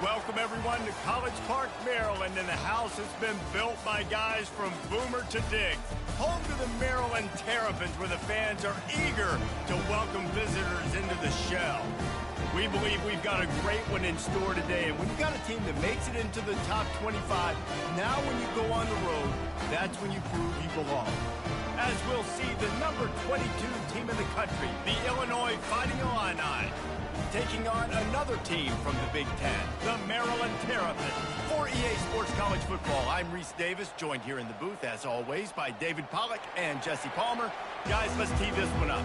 Welcome, everyone, to College Park, Maryland, and the house has been built by guys from Boomer to Diggs. Home to the Maryland Terrapins, where the fans are eager to welcome visitors into the shell. We believe we've got a great one in store today, and when you've got a team that makes it into the top 25, now when you go on the road, that's when you prove you belong. As we'll see, the number 22 team in the country, the Illinois Fighting Illini, taking on another team from the Big Ten, the Maryland Terrapins. For EA Sports College Football, I'm Reese Davis, joined here in the booth, as always, by David Pollack and Jesse Palmer. Guys, let's tee this one up.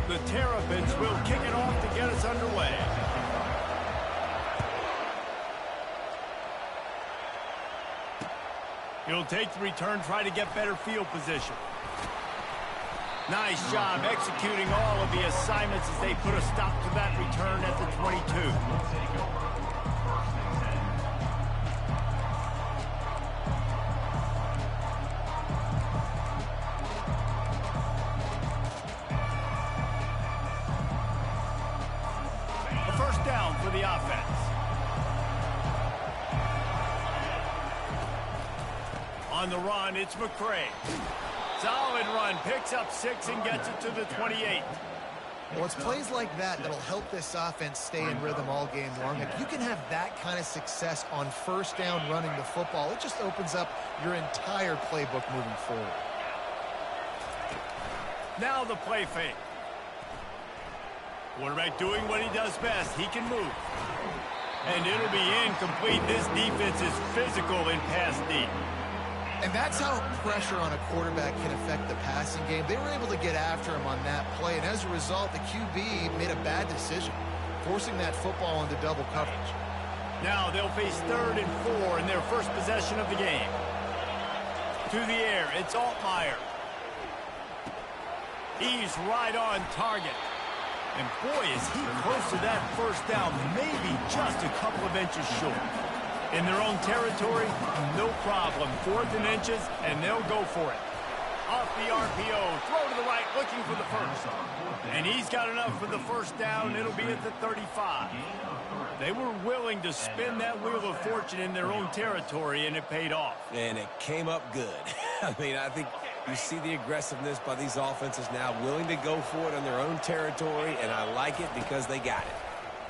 The Terrapins will kick it off to get us underway. He'll take the return, try to get better field position. Nice job executing all of the assignments as they put a stop to that return at the 22. A first down for the offense. On the run, it's McCray. Solid run, picks up 6 and gets it to the 28. Well, it's plays like that that'll help this offense stay in rhythm all game long. If you can have that kind of success on first down running the football, it just opens up your entire playbook moving forward. Now the play fake. Quarterback doing what he does best. He can move. And it'll be incomplete. This defense is physical in pass deep. And that's how pressure on a quarterback can affect the passing game. They were able to get after him on that play, and as a result, the QB made a bad decision, forcing that football into double coverage. Now they'll face 3rd and 4 in their first possession of the game. To the air, it's Altmaier. He's right on target. And boy, is he close to that first down, maybe just a couple of inches short. In their own territory, no problem. 4th and inches, and they'll go for it. Off the RPO, throw to the right, looking for the first. And he's got enough for the first down. It'll be at the 35. They were willing to spin that wheel of fortune in their own territory, and it paid off. And it came up good. I mean, I think you see the aggressiveness by these offenses now, willing to go for it in their own territory, and I like it because they got it.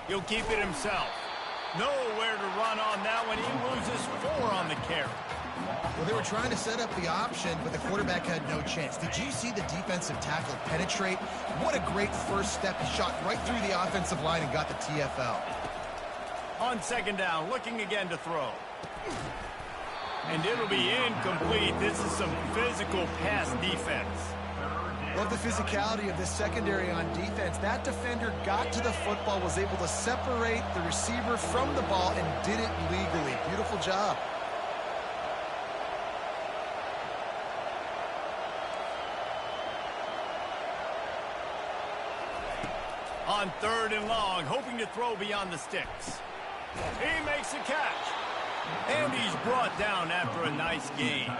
He'll keep it himself. Nowhere to run on that one. He loses 4 on the carry. Well, they were trying to set up the option, but the quarterback had no chance. Did you see the defensive tackle penetrate? What a great first step. He shot right through the offensive line and got the TFL. On 2nd down, looking again to throw. And it'll be incomplete. This is some physical pass defense. Love the physicality of this secondary on defense. That defender got to the football, was able to separate the receiver from the ball, and did it legally. Beautiful job. On 3rd and long, hoping to throw beyond the sticks. He makes a catch. And he's brought down after a nice gain.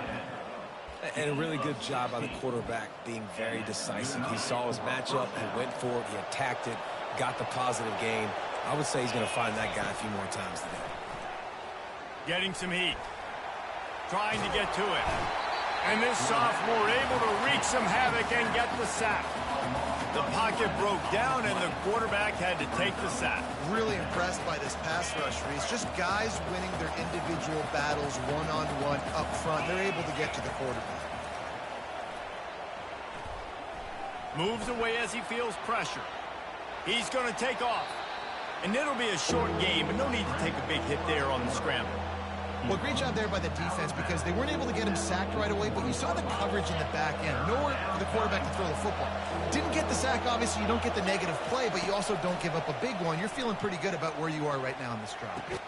And a really good job by the quarterback being very decisive. He saw his matchup, he went for it, he attacked it, got the positive gain. I would say he's going to find that guy a few more times today. Getting some heat. Trying to get to it. And this sophomore able to wreak some havoc and get the sack. The pocket broke down, and the quarterback had to take the sack. Really impressed by this pass rush, Reese. Just guys winning their individual battles one-on-one up front. They're able to get to the quarterback. Moves away as he feels pressure. He's going to take off. And it'll be a short game, but no need to take a big hit there on the scramble. Well, great job there by the defense because they weren't able to get him sacked right away, but you saw the coverage in the back end. Nowhere for the quarterback to throw the football. Didn't get the sack, obviously. You don't get the negative play, but you also don't give up a big one. You're feeling pretty good about where you are right now in this drive.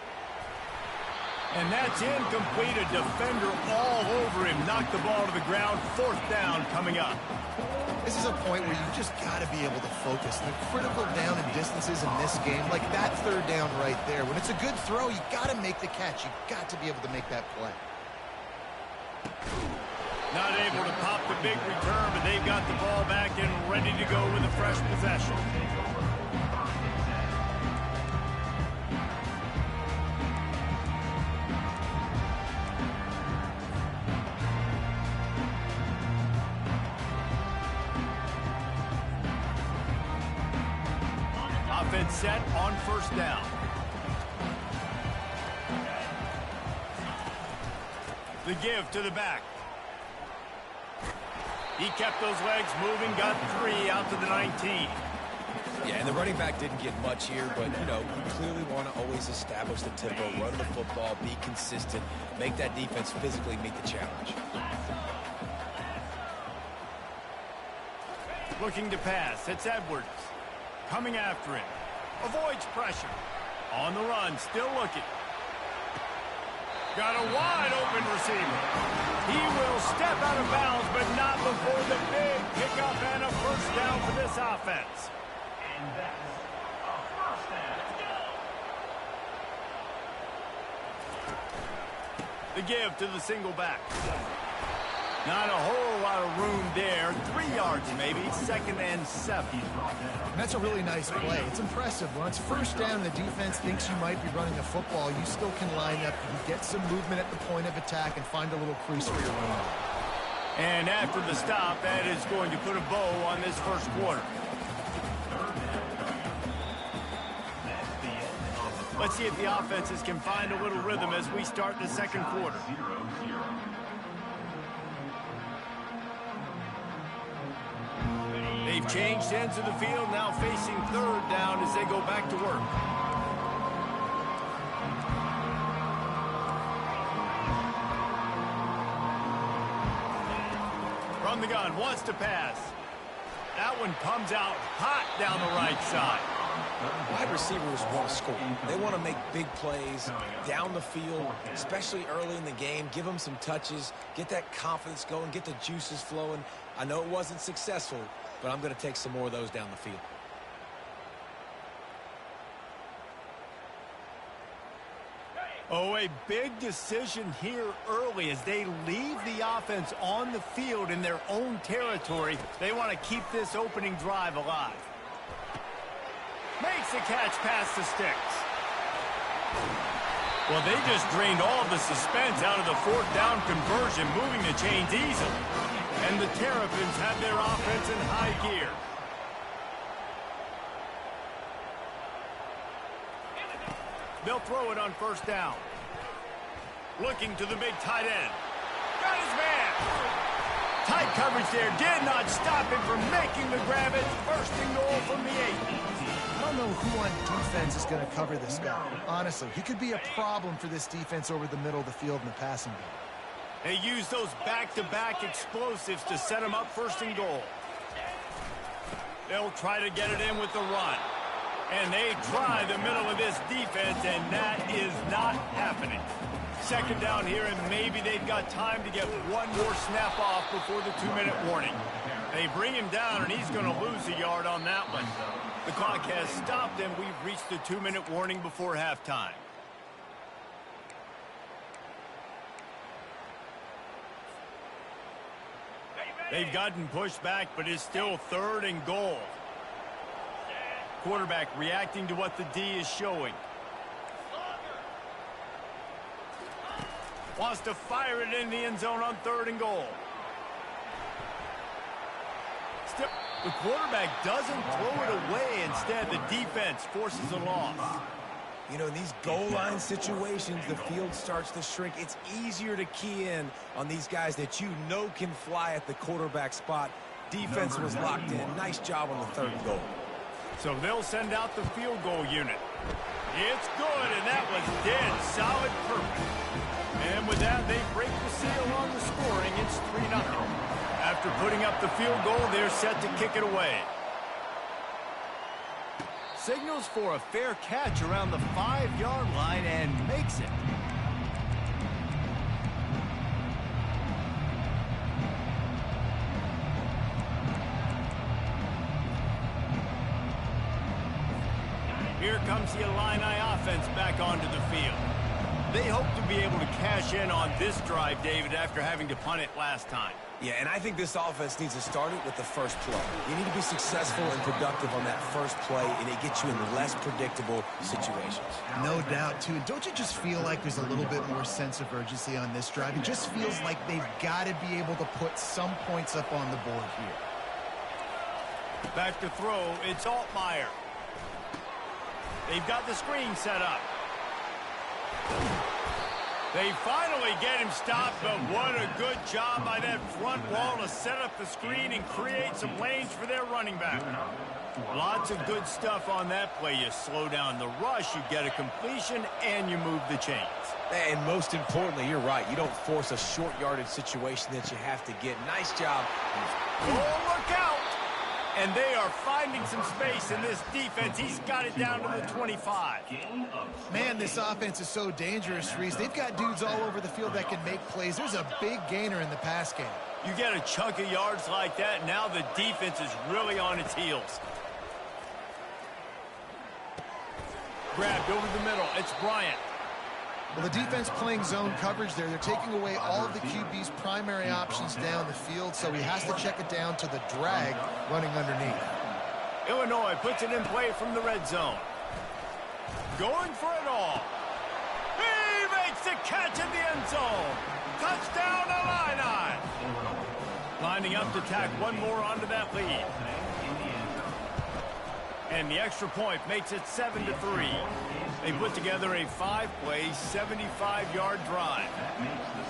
And that's incomplete. A defender all over him. Knocked the ball to the ground. 4th down coming up. This is a point where you just got to be able to focus. The critical down and distances in this game, like that 3rd down right there. When it's a good throw, you got to make the catch. You got to be able to make that play. Not able to pop the big return, but they've got the ball back and ready to go with a fresh possession. Offense set on first down. The give to the back. He kept those legs moving, got 3 out to the 19. Yeah, and the running back didn't get much here, but, you know, you clearly want to always establish the tempo, run the football, be consistent, make that defense physically meet the challenge. Looking to pass. It's Edwards. Coming after him. Avoids pressure. On the run, still looking. Got a wide open receiver. He will step out of bounds, but not before the big pickup and a first down for this offense. And that's a first down. The give to the single back. Not a whole lot of room there. 3 yards maybe. 2nd and 7. And that's a really nice play. It's impressive. When it's first down, the defense thinks you might be running a football. You still can line up, you can get some movement at the point of attack and find a little crease for your run. And after the stop, that is going to put a bow on this first quarter. Let's see if the offenses can find a little rhythm as we start the second quarter. They've changed ends of the field, now facing 3rd down as they go back to work. From the gun, wants to pass. That one comes out hot down the right side. Wide receivers want to score. They want to make big plays down the field, especially early in the game. Give them some touches, get that confidence going, get the juices flowing. I know it wasn't successful, but I'm going to take some more of those down the field. Oh, a big decision here early as they leave the offense on the field in their own territory. They want to keep this opening drive alive. Makes the catch past the sticks. Well, they just drained all of the suspense out of the 4th down conversion, moving the chains easily. And the Terrapins have their offense in high gear. They'll throw it on first down. Looking to the big tight end. Got his man. Tight coverage there did not stop him from making the grab. It's 1st and goal from the 8. I don't know who on defense is going to cover this guy. Honestly, he could be a problem for this defense over the middle of the field in the passing game. They use those back-to-back explosives to set them up 1st and goal. They'll try to get it in with the run. And they try the middle of this defense, and that is not happening. 2nd down here, and maybe they've got time to get one more snap off before the 2-minute warning. They bring him down, and he's going to lose a yard on that one. The clock has stopped, and we've reached the 2-minute warning before halftime. They've gotten pushed back, but it's still 3rd and goal. Quarterback reacting to what the D is showing. Wants to fire it in the end zone on 3rd and goal. Still, the quarterback doesn't throw it away. Instead, the defense forces a loss. You know, in these goal line situations, the field starts to shrink. It's easier to key in on these guys that you know can fly at the quarterback spot. Defense was locked in. Nice job on the 3rd and goal. So they'll send out the field goal unit. It's good, and that was dead solid perfect. And with that, they break the seal on the scoring. It's 3-0. After putting up the field goal, they're set to kick it away. Signals for a fair catch around the 5-yard line and makes it. Here comes the Illini offense back onto the field. They hope to be able to cash in on this drive, David, after having to punt it last time. Yeah, and I think this offense needs to start it with the first play. You need to be successful and productive on that first play, and it gets you in less predictable situations. No doubt, too. And don't you just feel like there's a little bit more sense of urgency on this drive? It just feels like they've got to be able to put some points up on the board here. Back to throw, it's Altmaier. They've got the screen set up. They finally get him stopped, but what a good job by that front wall to set up the screen and create some lanes for their running back. Lots of good stuff on that play. You slow down the rush, you get a completion, and you move the chains. And most importantly, you're right. You don't force a short yardage situation that you have to get. Nice job. Oh, look out! And they are finding some space in this defense. He's got it down to the 25. Man, this offense is so dangerous, Reese. They've got dudes all over the field that can make plays. There's a big gainer in the pass game. You get a chunk of yards like that, now the defense is really on its heels. Grabbed over the middle. It's Bryant. Well, the defense playing zone coverage there. They're taking away all of the QB's primary options down the field, so he has to check it down to the drag running underneath. Illinois puts it in play from the red zone. Going for it all. He makes the catch in the end zone. Touchdown, Illini. Lining up to tack one more onto that lead. And the extra point makes it 7-3. They put together a 5-play, 75-yard drive.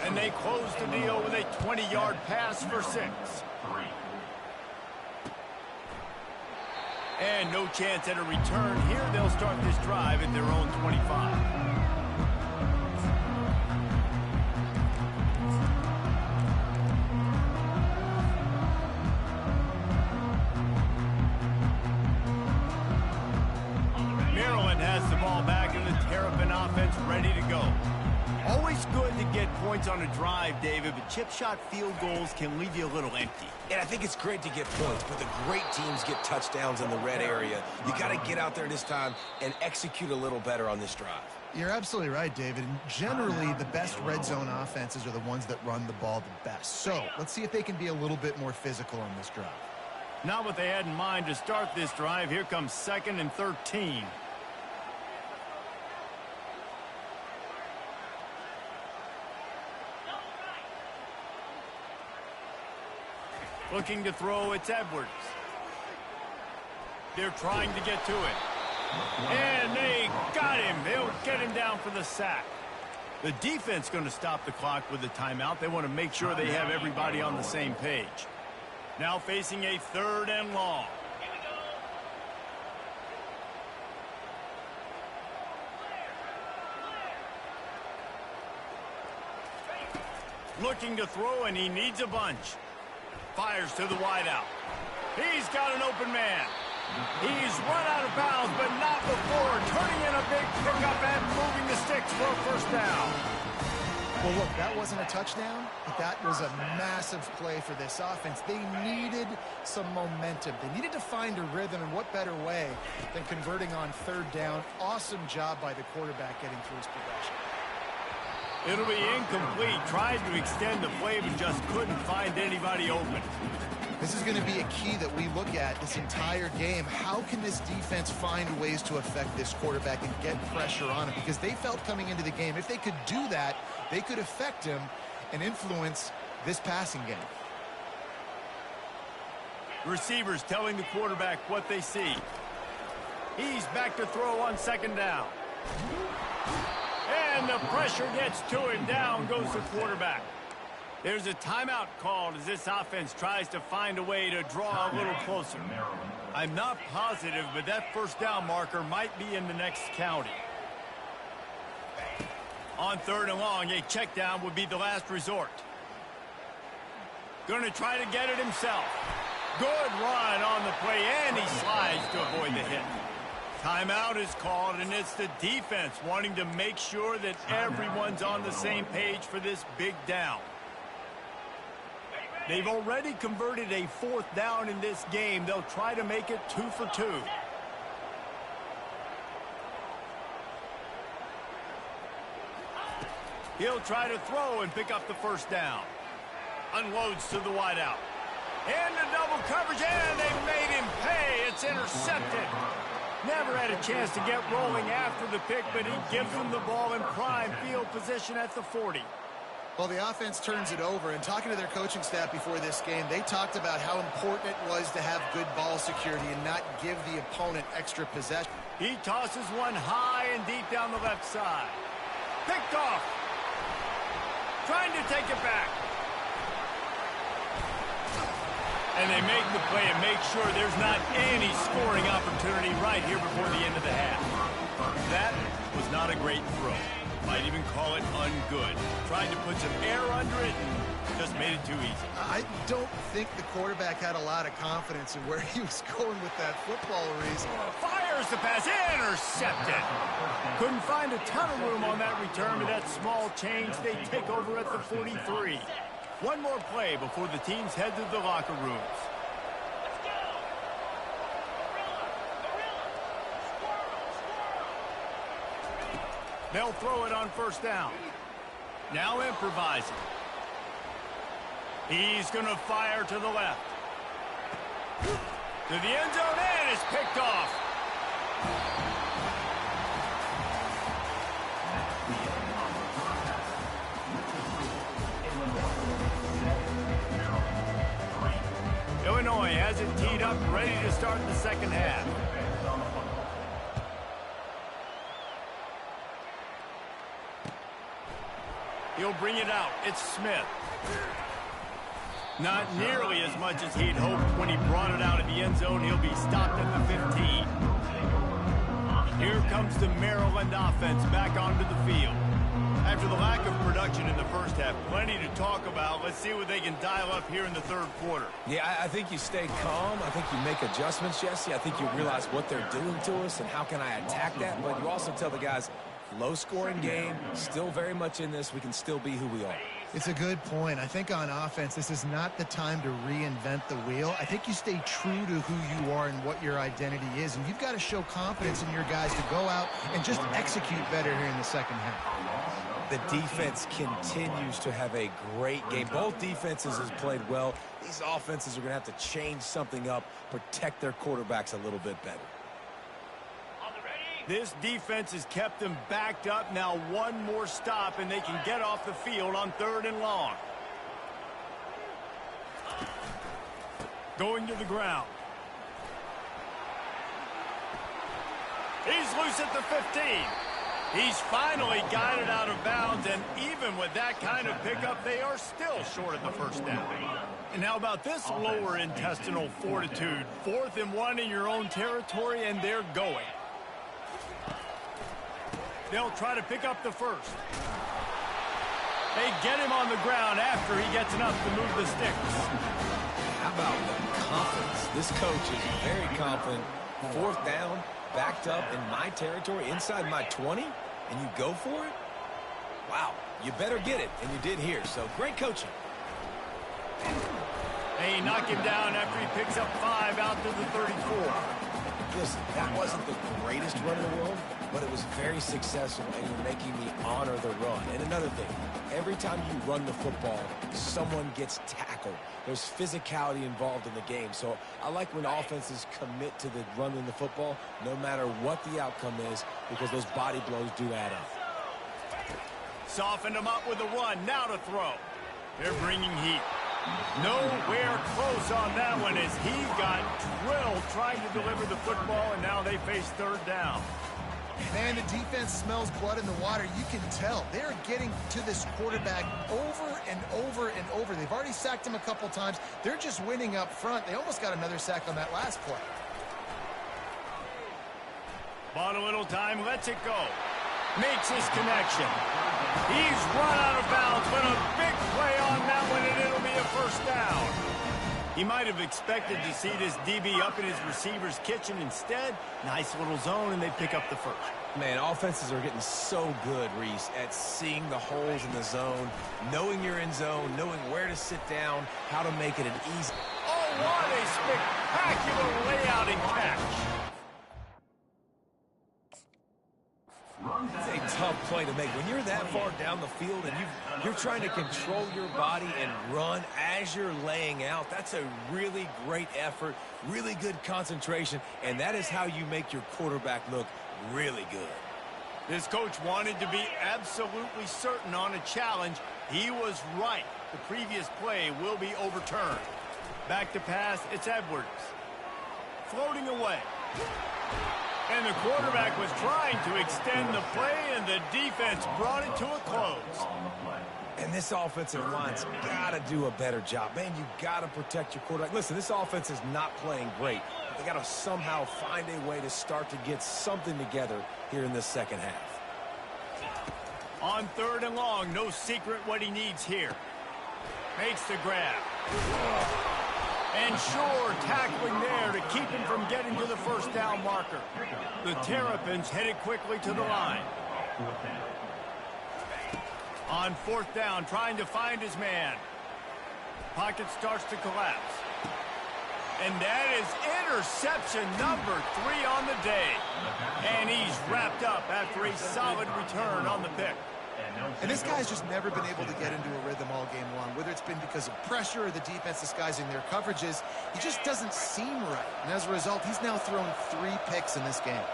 And they close the deal with a 20-yard pass for 6. And no chance at a return here. They'll start this drive at their own 25. Offense ready to go. Always good to get points on a drive, David, but chip shot field goals can leave you a little empty. And I think it's great to get points, but the great teams get touchdowns in the red area. You got to get out there this time and execute a little better on this drive. You're absolutely right, David. And generally, the best red zone offenses are the ones that run the ball the best. So let's see if they can be a little bit more physical on this drive. Not what they had in mind to start this drive. Here comes 2nd and 13. Looking to throw, it's Edwards. They're trying to get to it. And they got him. They'll get him down for the sack. The defense going to stop the clock with the timeout. They want to make sure they have everybody on the same page. Now facing a 3rd and long. Looking to throw, and he needs a bunch. Fires to the wideout. He's got an open man. He's run out of bounds, but not before turning in a big pickup and moving the sticks for a first down. Well, look, that wasn't a touchdown, but that was a massive play for this offense. They needed some momentum. They needed to find a rhythm, and what better way than converting on 3rd down. Awesome job by the quarterback getting through his progression. It'll be incomplete. Tried to extend the play, but just couldn't find anybody open. This is going to be a key that we look at this entire game. How can this defense find ways to affect this quarterback and get pressure on him? Because they felt coming into the game, if they could do that, they could affect him and influence this passing game. Receivers telling the quarterback what they see. He's back to throw on 2nd down. And the pressure gets to him. Down goes the quarterback. There's a timeout called as this offense tries to find a way to draw a little closer. I'm not positive, but that 1st down marker might be in the next county. On 3rd and long, a check down would be the last resort. Going to try to get it himself. Good run on the play, and he slides to avoid the hit. Timeout is called, and it's the defense wanting to make sure that everyone's on the same page for this big down. They've already converted a 4th down in this game. They'll try to make it 2 for 2. He'll try to throw and pick up the first down. Unloads to the wideout. And the double coverage, and they made him pay. It's intercepted. Never had a chance to get rolling after the pick, but he gives them the ball in prime field position at the 40. Well, the offense turns it over, and talking to their coaching staff before this game, they talked about how important it was to have good ball security and not give the opponent extra possession. He tosses one high and deep down the left side. Picked off. Trying to take it back. And they make the play and make sure there's not any scoring opportunity right here before the end of the half. That was not a great throw. Might even call it ungood. Tried to put some air under it and just made it too easy. I don't think the quarterback had a lot of confidence in where he was going with that football, Reese. Fires the pass, intercepted. Couldn't find a ton of room on that return to that small change. They take over at the 43. One more play before the teams head to the locker rooms. They'll throw it on first down. Now improvising. He's going to fire to the left. To the end zone, and it's picked off. Illinois has it teed up, ready to start the second half. He'll bring it out. It's Smith. Not nearly as much as he'd hoped when he brought it out of the end zone. He'll be stopped at the 15. Here comes the Maryland offense back onto the field. After the lack of production in the first half, plenty to talk about. Let's see what they can dial up here in the third quarter. Yeah, I think you stay calm. I think you make adjustments, Jesse. I think you realize what they're doing to us and how can I attack that. But you also tell the guys, low-scoring game, still very much in this. We can still be who we are. It's a good point. I think on offense, this is not the time to reinvent the wheel. I think you stay true to who you are and what your identity is. And you've got to show confidence in your guys to go out and just execute better here in the second half. The defense continues to have a great game. Both defenses have played well. These offenses are going to have to change something up, protect their quarterbacks a little bit better. This defense has kept them backed up. Now one more stop, and they can get off the field on 3rd and long. Going to the ground. He's loose at the 15. He's finally got it out of bounds, and even with that kind of pickup, they are still short of the first down. And how about this lower intestinal fortitude? 4th and 1 in your own territory, and they're going. They'll try to pick up the first. They get him on the ground after he gets enough to move the sticks. How about the confidence? This coach is very confident. 4th down, backed up in my territory, inside my 20, and you go for it? Wow, you better get it, and you did here, so great coaching. They knock him down after he picks up 5 out to the 34. Listen, that wasn't the greatest run in the world, but it was very successful, and you're making me honor the run. And another thing, every time you run the football, someone gets tackled. There's physicality involved in the game. So I like when offenses commit to the running the football, no matter what the outcome is, because those body blows do add up. Softened him up with a run. Now to throw. They're bringing heat. Nowhere close on that one as he got drilled trying to deliver the football, and now they face 3rd down. Man, the defense smells blood in the water. You can tell. They're getting to this quarterback over and over and over. They've already sacked him a couple times. They're just winning up front. They almost got another sack on that last play. Bought a little time, lets it go. Makes his connection. He's run out of bounds, but a big play on that one, and it'll be a first down. He might have expected to see this DB up in his receiver's kitchen. Instead, nice little zone, and they pick up the first. Man, offenses are getting so good, Reese, at seeing the holes in the zone, knowing you're in zone, knowing where to sit down, how to make it an easy. Oh, what a spectacular layout and catch. It's a tough play to make. When you're that far down the field and you're trying to control your body and run as you're laying out, that's a really great effort, really good concentration, and that is how you make your quarterback look really good. This coach wanted to be absolutely certain on a challenge. He was right. The previous play will be overturned. Back to pass, it's Edwards. Floating away. And the quarterback was trying to extend the play, and the defense brought it to a close. And this offensive line's got to do a better job. Man, you got to protect your quarterback. Listen, this offense is not playing great. They got to somehow find a way to start to get something together here in this second half. On 3rd and long, no secret what he needs here. Makes the grab. And sure, tackling there to keep him from getting to the first down marker. The Terrapins headed quickly to the line. On 4th down, trying to find his man. Pocket starts to collapse. And that is interception number 3 on the day. And he's wrapped up after a solid return on the pick. And this guy's just never been able to get into a rhythm all game long, whether it's been because of pressure or the defense disguising their coverages. He just doesn't seem right. And as a result, he's now thrown 3 picks in this game.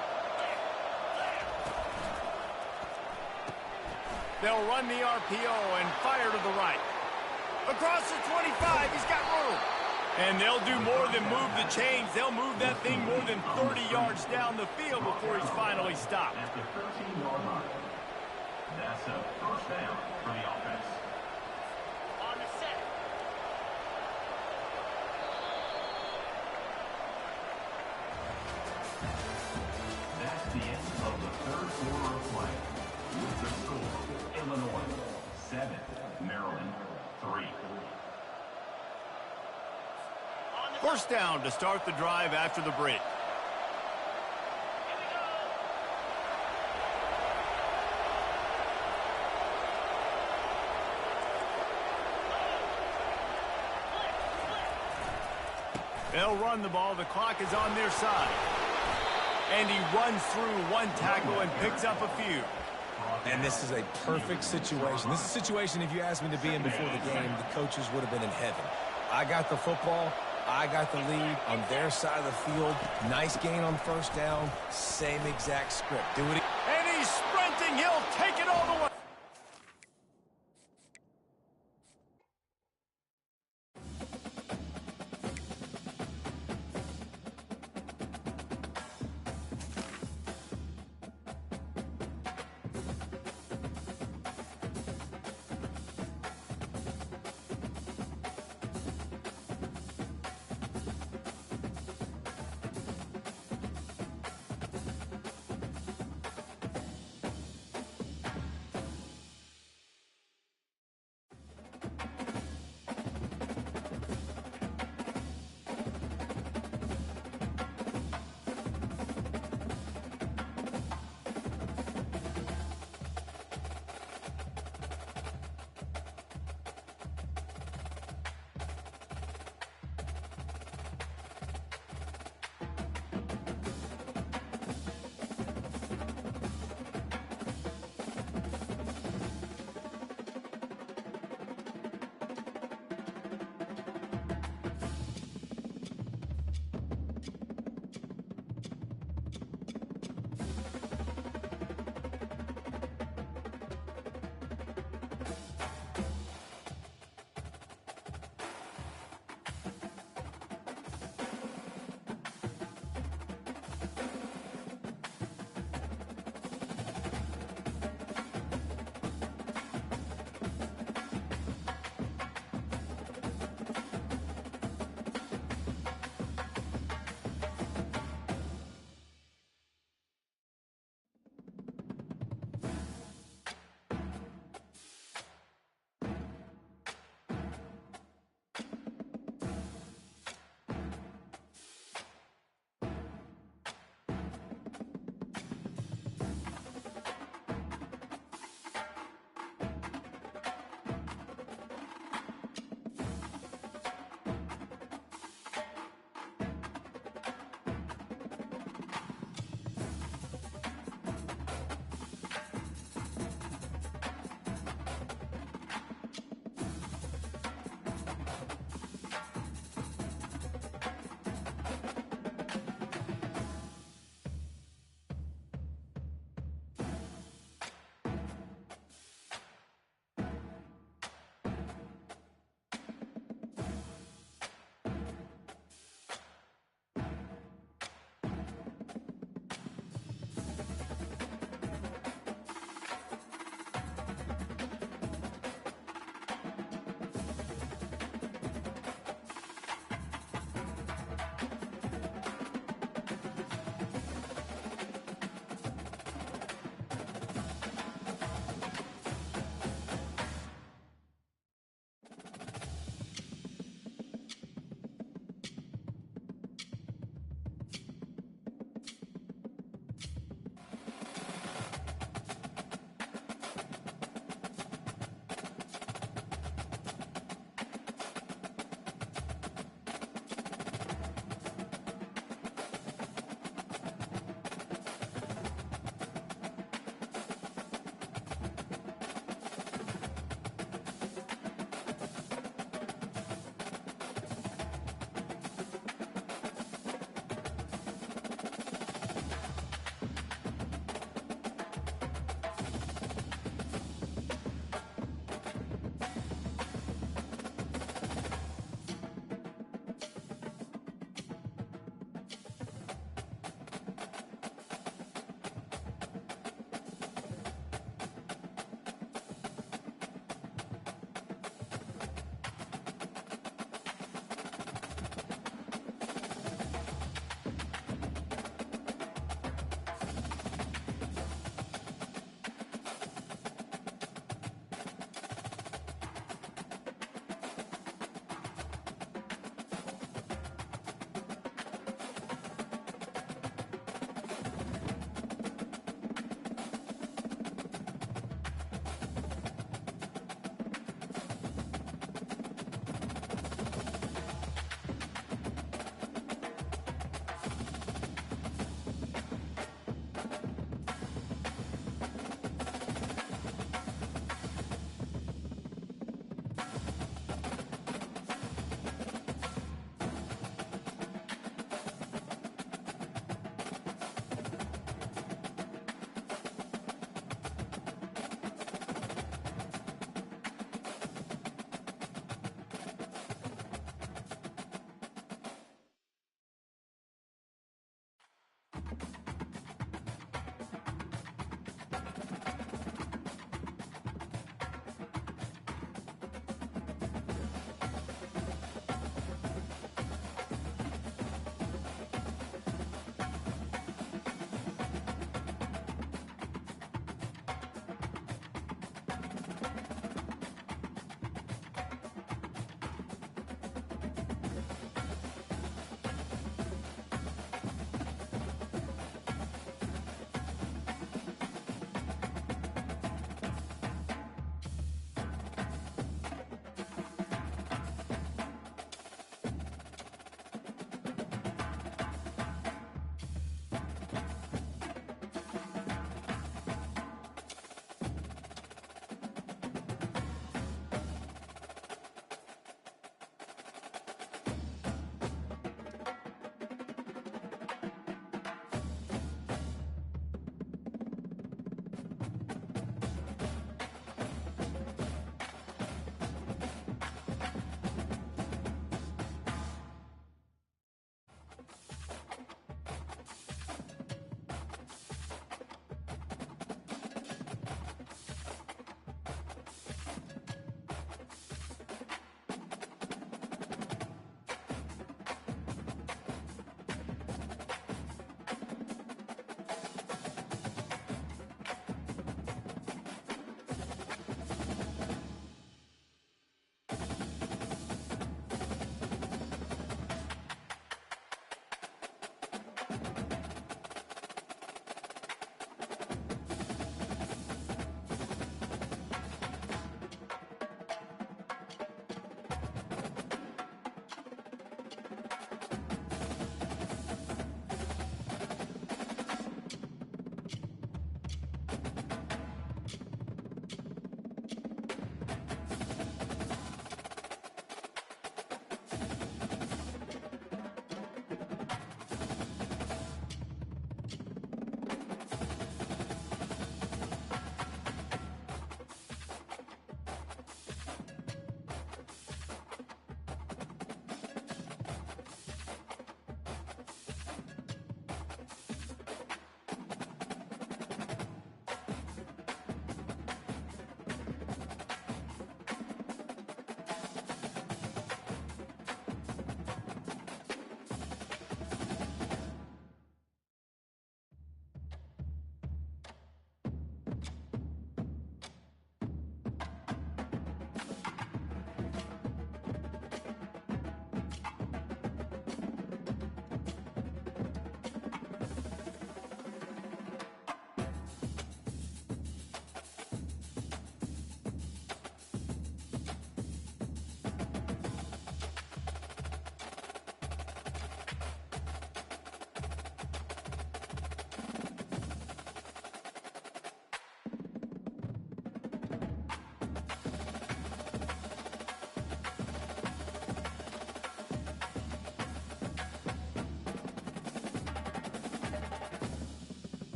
They'll run the RPO and fire to the right. Across the 25, he's got room. And they'll do more than move the chains. They'll move that thing more than 30 yards down the field before he's finally stopped. At the 13-yard line. That's a first down for the offense. On the set. That's the end of the 3rd quarter of play. With the score, Illinois 7, Maryland 3. First down to start the drive after the break. They'll run the ball. The clock is on their side. And he runs through 1 tackle and picks up a few. And this is a perfect situation. This is a situation, if you asked me to be in before the game, the coaches would have been in heaven. I got the football. I got the lead on their side of the field. Nice gain on 1st down. Same exact script. Do it. And he's sprinting. He'll take it all the way.